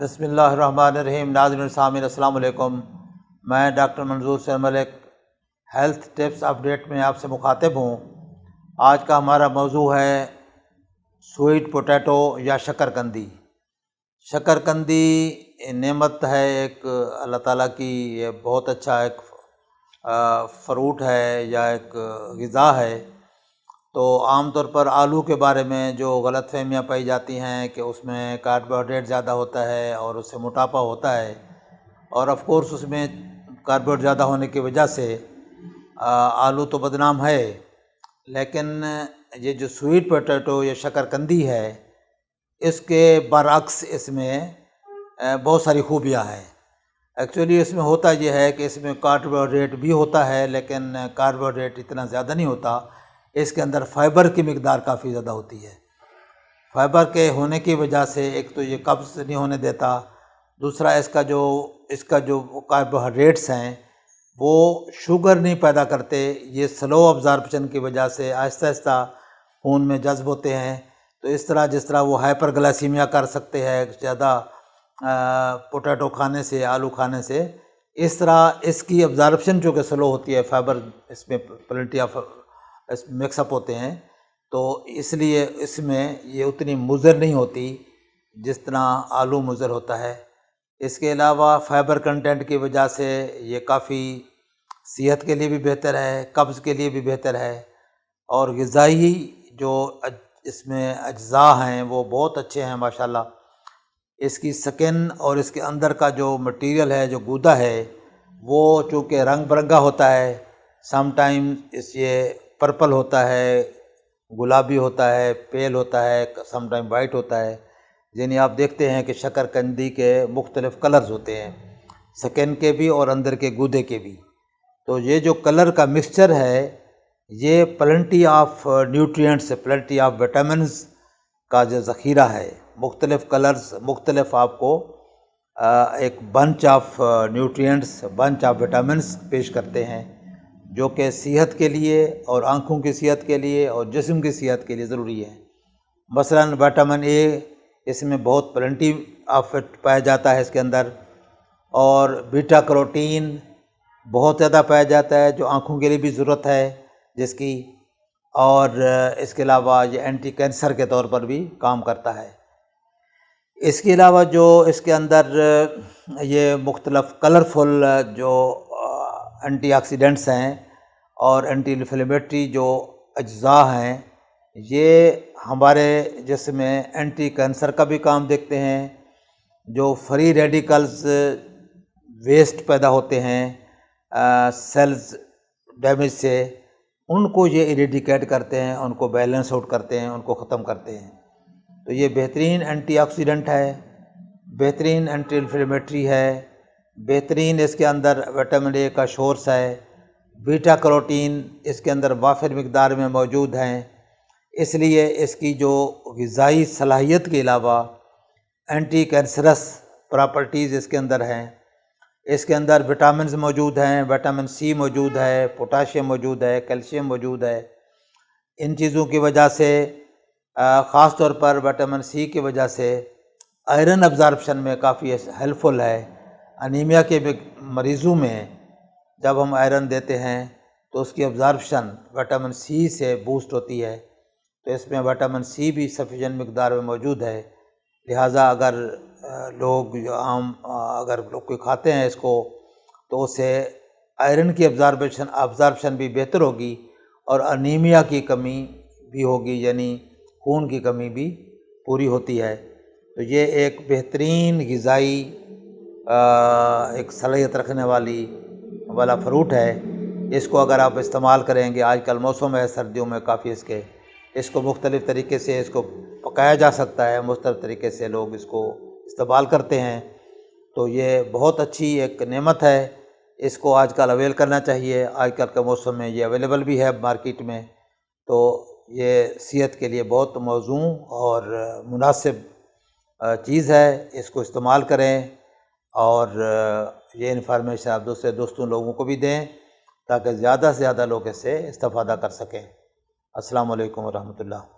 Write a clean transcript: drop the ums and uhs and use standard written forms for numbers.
بسم اللہ الرحمن الرحیم۔ ناظرین سامعین السلام علیکم۔ میں ڈاکٹر منظور سید ملک ہیلتھ ٹپس اپڈیٹ میں آپ سے مخاطب ہوں۔ آج کا ہمارا موضوع ہے سویٹ پوٹیٹو یا شکرکندی۔ شکرکندی نعمت ہے، ایک اللہ تعالیٰ کی یہ بہت اچھا ایک فروٹ ہے یا ایک غذا ہے۔ تو عام طور پر آلو کے بارے میں جو غلط فہمیاں پائی جاتی ہیں کہ اس میں کاربوہائیڈریٹ زیادہ ہوتا ہے اور اس سے موٹاپا ہوتا ہے، اور آف کورس اس میں کاربوہائیڈریٹ زیادہ ہونے کی وجہ سے آلو تو بدنام ہے، لیکن یہ جو سویٹ پوٹیٹو یا شکرکندی ہے اس کے برعکس اس میں بہت ساری خوبیاں ہیں۔ ایکچولی اس میں ہوتا یہ ہے کہ اس میں کاربوہائیڈریٹ بھی ہوتا ہے، لیکن کاربوہائیڈریٹ اتنا زیادہ نہیں ہوتا۔ اس کے اندر فائبر کی مقدار کافی زیادہ ہوتی ہے۔ فائبر کے ہونے کی وجہ سے ایک تو یہ قبض نہیں ہونے دیتا، دوسرا اس کا جو کاربوہائیڈریٹس ہیں وہ شوگر نہیں پیدا کرتے، یہ سلو ابزارپشن کی وجہ سے آہستہ آہستہ خون میں جذب ہوتے ہیں۔ تو اس طرح جس طرح وہ ہائپر گلائسیمیا کر سکتے ہیں زیادہ پوٹیٹو کھانے سے، آلو کھانے سے، اس طرح اس کی ابزارپشن چونکہ سلو ہوتی ہے، فائبر اس میں پلنٹی آف مکس اپ ہوتے ہیں، تو اس لیے اس میں یہ اتنی مضر نہیں ہوتی جس طرح آلو مضر ہوتا ہے۔ اس کے علاوہ فائبر کنٹینٹ کی وجہ سے یہ کافی صحت کے لیے بھی بہتر ہے، قبض کے لیے بھی بہتر ہے، اور غذائی جو اس میں اجزاء ہیں وہ بہت اچھے ہیں ماشاءاللہ۔ اس کی سکن اور اس کے اندر کا جو مٹیریل ہے، جو گودا ہے، وہ چونکہ رنگ برنگا ہوتا ہے، سم ٹائم یہ پرپل ہوتا ہے، گلابی ہوتا ہے، پیل ہوتا ہے، سم ٹائم وائٹ ہوتا ہے، یعنی آپ دیکھتے ہیں کہ شکرکندی کے مختلف کلرز ہوتے ہیں، سکن کے بھی اور اندر کے گودے کے بھی۔ تو یہ جو کلر کا مکسچر ہے یہ plenty of nutrients, plenty of vitamins کا جو ذخیرہ ہے، مختلف کلرز مختلف آپ کو ایک bunch of nutrients, bunch of vitamins پیش کرتے ہیں، جو کہ صحت کے لیے اور آنکھوں کی صحت کے لیے اور جسم کی صحت کے لیے ضروری ہے۔ مثلاً وٹامن اے، اس میں بہت پلنٹی آف پایا جاتا ہے اس کے اندر، اور بیٹا کروٹین بہت زیادہ پایا جاتا ہے جو آنکھوں کے لیے بھی ضرورت ہے جس کی، اور اس کے علاوہ یہ اینٹی کینسر کے طور پر بھی کام کرتا ہے۔ اس کے علاوہ جو اس کے اندر یہ مختلف کلرفل جو اینٹی آکسیڈنٹس ہیں اور اینٹی انفلیمیٹری جو اجزاء ہیں، یہ ہمارے جسم میں اینٹی کینسر کا بھی کام دیکھتے ہیں۔ جو فری ریڈیکلز ویسٹ پیدا ہوتے ہیں سیلز ڈیمیج سے، ان کو یہ ایریڈیکیٹ کرتے ہیں، ان کو بیلنس آؤٹ کرتے ہیں، ان کو ختم کرتے ہیں۔ تو یہ بہترین اینٹی آکسیڈنٹ ہے، بہترین اینٹی انفلیمیٹری ہے، بہترین اس کے اندر وٹامن اے کا سورس ہے، بیٹا کروٹین اس کے اندر وافر مقدار میں موجود ہیں، اس لیے اس کی جو غذائی صلاحیت کے علاوہ اینٹی کینسرس پراپرٹیز اس کے اندر ہیں۔ اس کے اندر وٹامنز موجود ہیں، وٹامن سی موجود ہے، پوٹاشیم موجود ہے، کیلشیم موجود ہے۔ ان چیزوں کی وجہ سے خاص طور پر وٹامن سی کی وجہ سے آئرن ابزارپشن میں کافی ہیلپ فل ہے۔ انیمیا کے مریضوں میں جب ہم آئرن دیتے ہیں تو اس کی ابزارپشن وٹامن سی سے بوسٹ ہوتی ہے، تو اس میں وٹامن سی بھی سفیشینٹ مقدار میں موجود ہے۔ لہٰذا اگر لوگ اگر لوگ کوئی کھاتے ہیں اس کو تو اس سے آئرن کی ابزارپشن بھی بہتر ہوگی اور انیمیا کی کمی بھی ہوگی، یعنی خون کی کمی بھی پوری ہوتی ہے۔ تو یہ ایک بہترین غذائی ایک صلاحیت رکھنے والا فروٹ ہے۔ اس کو اگر آپ استعمال کریں گے، آج کل موسم ہے سردیوں میں کافی اس کو مختلف طریقے سے اس کو پکایا جا سکتا ہے، مختلف طریقے سے لوگ اس کو استعمال کرتے ہیں، تو یہ بہت اچھی ایک نعمت ہے۔ اس کو آج کل اویل کرنا چاہیے، آج کل کے موسم میں یہ اویلیبل بھی ہے مارکیٹ میں، تو یہ صحت کے لیے بہت موزوں اور مناسب چیز ہے۔ اس کو استعمال کریں اور یہ انفارمیشن آپ دوسرے دوستوں لوگوں کو بھی دیں تاکہ زیادہ سے زیادہ لوگ اس سے استفادہ کر سکیں۔ السلام علیکم ورحمۃ اللہ۔